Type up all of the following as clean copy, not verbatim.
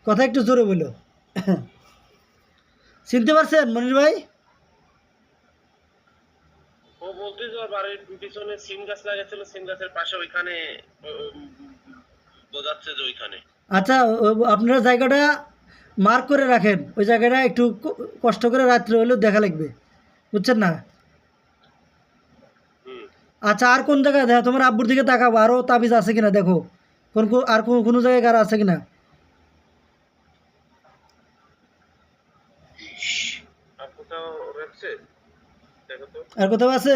কথা একটু জোরে বলো। চিনতে পারছেন মনির ভাই? ও বলতে যে ওর বাড়ির পিছনে সিম গাছ লাগাচ্ছিল, সিম গাছের পাশে ওইখানে বোঝাচ্ছে যে ওইখানে। আচ্ছা, আপনারা জায়গাটা মার্ক করে রাখেন, ওই জায়গাটা একটু কষ্ট করে রাত্রে হলেও দেখা লাগবে, বুঝছেন না? আচ্ছা, আর কোন জায়গায় দেখো, তোমার আব্বুর দিকে তাকাবো, আরও তাবিজ আছে কিনা দেখো, আর কোনো জায়গায় কারো আছে কিনা। কোথাও রাখছে দেখো তো। আর কোথাও আছে?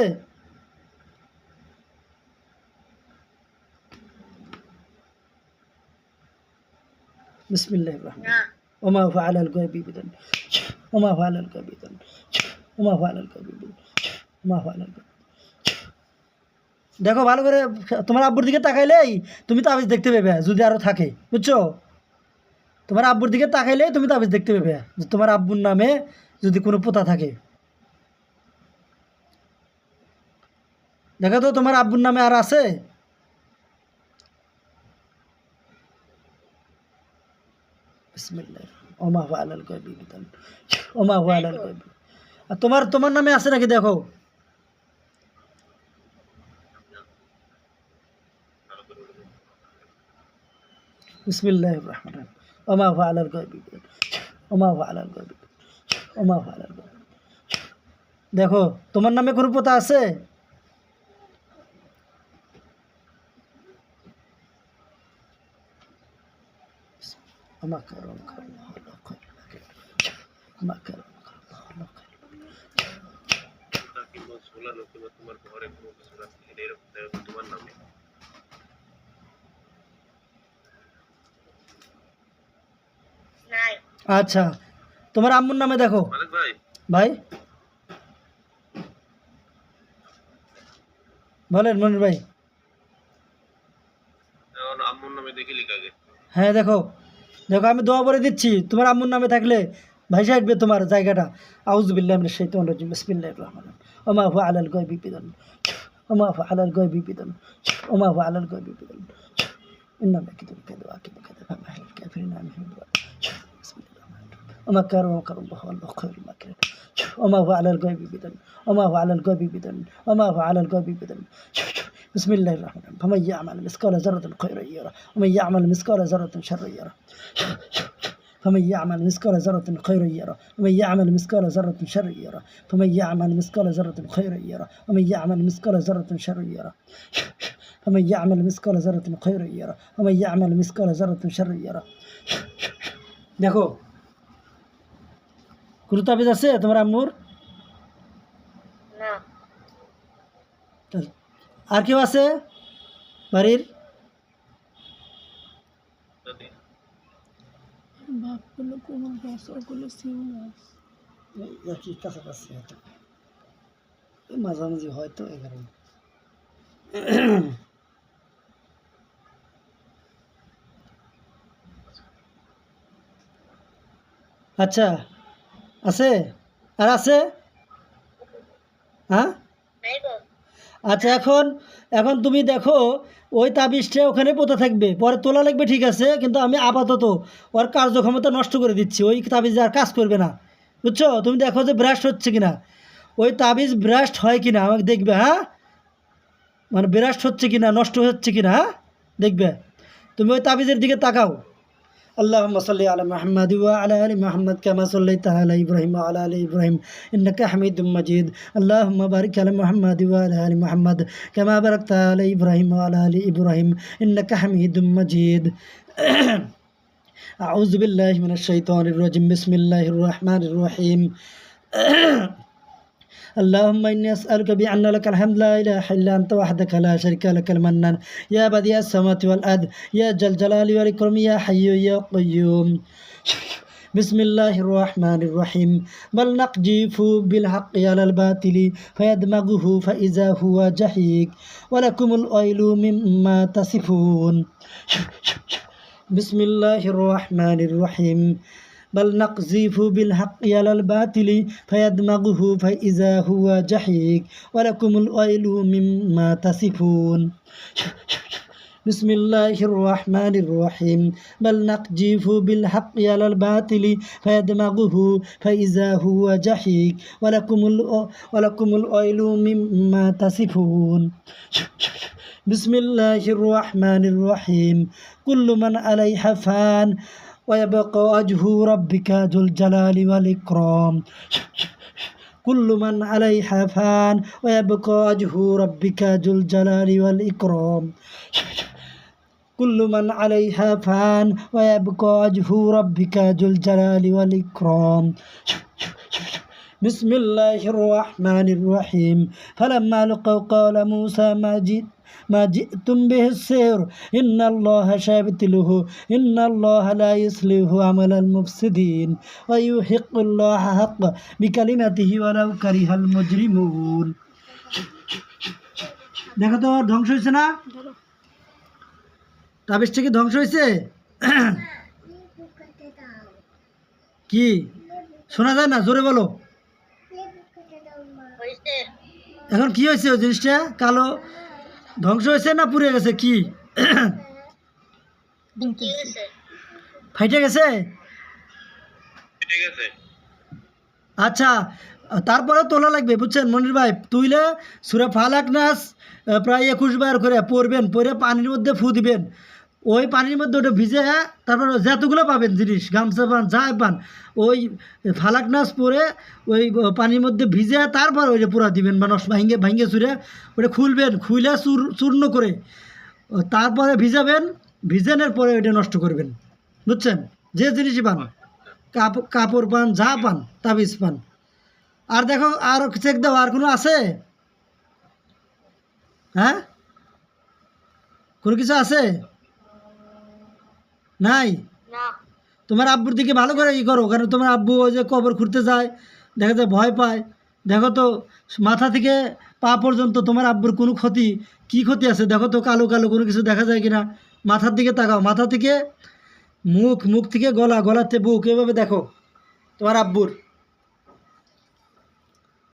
বিসমিল্লাহির রহমানির রহিম। ওমা ফাআলাল গায়বি বিদান, ওমা ফাআলাল গায়বি বিদান, ওমা ফাআলাল গায়বি বিদান, ওমা ফাআলাল গায়বি। দেখো ভালো করে, তোমার আব্বুর দিকে তাকাইলেই তুমি তাবিজ দেখতে পাবে যদি আরও থাকে, বুঝছো? তোমার আব্বুর দিকে তাকাইলেই তুমি তাবিজ দেখতে পাবে যে তোমার আব্বুর নামে যদি কোনো পোতা থাকে। দেখো তো তোমার আব্বুর নামে আর আছে? বিসমিল্লাহ। ওমা ফাআলাল গায়বি বিদান, ওমা ফাআলাল গায়বি। আর তোমার নামে আছে নাকি দেখো। বিসমিল্লাহির রহমানির রহিম। ওমা ফাআলাল গায়বি বিদান, ওমা ফাআলাল গায়বি, ওমা ফাআলাল গায়বি। দেখো তোমার নামে কোনো পোতা আছে? মাকারুন আল্লাহ খায়র, মাকারুন আল্লাহ খায়র। তোমার ঘরে কোনো কিছু রাখছে এরকম তোমার নামে। আচ্ছা, তোমার আম্মুর নামে দেখো। ভাই ভাই বলেন মনির ভাই। আম্মুর নামে দেখি লিখাগে। হ্যাঁ দেখো, দেখো আমি দোয়া বলে দিচ্ছি, তোমার আম্মুর নামে থাকলে ভাইসা আসবে তোমার জায়গাটা। আউযু বিল্লাহি মিনাশ শাইতানির রাজিম, বিসমিল্লাহির রহমানির রহিম। ওমা ফাআলাল গায়বি বিদান, ওমা ফাআলাল গায়বি বিদান, ওমা ফাআলাল গায়বি বিদান। ইন্নামা কিতাবু কাযা ওয়া কিতাবু কাযা ফামাহিল কাফিরিনা মিনহুম দুআ। বিসমিল্লাহির রহমানির রহিম। ওমা কারুন আল্লাহু খায়রুল মাকিরিন। ওমা ফাআলাল গায়বি বিদান, ওমা ফাআলাল গায়বি বিদান, ওমা ফাআলাল গায়বি বিদান। বিসমিল্লাহির রহমানির রহিম। ফামান ইয়া'মাল মিসকালা যারাতিন খায়রান ইয়ারা, ওয়া মান ইয়া'মাল মিসকালা যারাতিন শাররান ইয়ারা। فمن يعمل مثقال ذرة خيرا يره، ومن يعمل مثقال ذرة شرا يره، فمن يعمل مثقال ذرة خيرا يره، ومن يعمل مثقال ذرة شرا يره، فمن يعمل مثقال ذرة خيرا يره، ومن يعمل مثقال ذرة شرا يره। দেখো কোনো তাবিজ আছে তোমার আম্মুর? না। আর কেউ আছে বাড়ির? বাপগুলো কোমল গাছ, ওগুলো সিম গাছ। একই কাছাকাছি হয়তো, মাঝামাঝি হয়তো এই কারণে। আচ্ছা, আছে আর আছে? হ্যাঁ আচ্ছা, এখন তুমি দেখো ওই তাবিজটা ওখানে পোতা থাকবে, পরে তোলা লাগবে, ঠিক আছে, কিন্তু আমি আপাতত ওর কার্যক্ষমতা নষ্ট করে দিচ্ছি, ওই তাবিজ আর কাজ করবে না, বুঝছো? তুমি দেখো যে ব্রাস্ট হচ্ছে কিনা, ওই তাবিজ ব্রাস্ট হয় কিনা আমাকে দেখবে, হ্যাঁ, মানে ব্রাস্ট হচ্ছে কিনা, নষ্ট হচ্ছে কিনা, হ্যাঁ দেখবে। তুমি ওই তাবিজের দিকে তাকাও। اللهم صل على محمد وعلى آل محمد كما صليت على إبراهيم وعلى آل إبراهيم إنك حميد مجيد. اللهم بارك على محمد وعلى آل محمد كما باركت على إبراهيم وعلى آل إبراهيم إنك حميد مجيد. أعوذ بالله من الشيطان الرجيم. بسم الله الرحمن الرحيم. اللهم إني أسألك بأن لك الحمد لا إله إلا أنت وحدك لا شريك لك المنان يا بديع السماوات والأرض يا ذا الجلال والإكرام يا حي يا قيوم. بسم الله الرحمن الرحيم. بل نقذف بالحق على الباطل فيدمغه فإذا هو زهيق ولكم الويل مما تصفون. بسم الله الرحمن الرحيم. بل نقذف بالحق على الباطل فيدمغه فإذا هو زهيق ولكم الويل مما تصفون. بسم الله الرحمن الرحيم بل نقذف بالحق على الباطل فيدمغه فإذا هو جحيم ولكم الويل مما تصفون بسم الله الرحمن الرحيم كل من عليها فان ويبقى وجه ربك ذو الجلال والإكرام كل من عليها فان ويبقى وجه ربك ذو الجلال والإكرام كل من عليها فان ويبقى وجه ربك ذو الجلال والإكرام بسم الله الرحمن الرحيم فلما لقوا قال موسى ما جئتم به السحر إن الله سيبطله إن الله لا يصلح عمل المفسدين ويحق الله حق بكلمته ولو كره المجرمون দেখো তো ধ্বংস হয়েছে না তাবিজটা কি ধ্বংস হয়েছে কি শোনা যায় না জোরে বলো এখন কি হয়েছে ওই জিনিসটা কালো ধ্বংস হয়েছে না পুড়ে গেছে কি ফাইটে গেছে ঠিক আছে আচ্ছা তারপরে তোলা লাগবে বুঝছেন মনির ভাই তুইলে সূরা ফালাক নাস প্রায় 21 বার করে পড়বেন পড়ে পানির মধ্যে ফু দিবেন ওই পানির মধ্যে ওটা ভিজে তারপর যতগুলো পাবেন জিনিস গামছা পান যাই পান ওই ফালাক নাস পরে ওই পানির মধ্যে ভিজে তারপর ওইটা পুরা দিবেন বা নষ্ট ভাঙ্গে চুরে ওটা খুলবেন খুলে চূর্ণ করে তারপরে ভিজাবেন ভিজানোর পরে ওইটা নষ্ট করবেন বুঝছেন যে জিনিসই পান কাপড় পান যা পান তাবিজ পান আর দেখো আর চেক দাও আর কোনো আছে হ্যাঁ কোনো কিছু আছে নাই তোমার আব্বুর দিকে ভালো করে ই করো কারণ তোমার আব্বু ওই যে কবর খুঁড়তে যায় দেখা যায় ভয় পায় দেখো তো মাথা থেকে পা পর্যন্ত তোমার আব্বুর কোনো ক্ষতি কি ক্ষতি আছে দেখো তো কালো কালো কোনো কিছু দেখা যায় কিনা মাথার দিকে তাকাও মাথা থেকে মুখ থেকে গলা গলাতে বুক এভাবে দেখো তোমার আব্বুর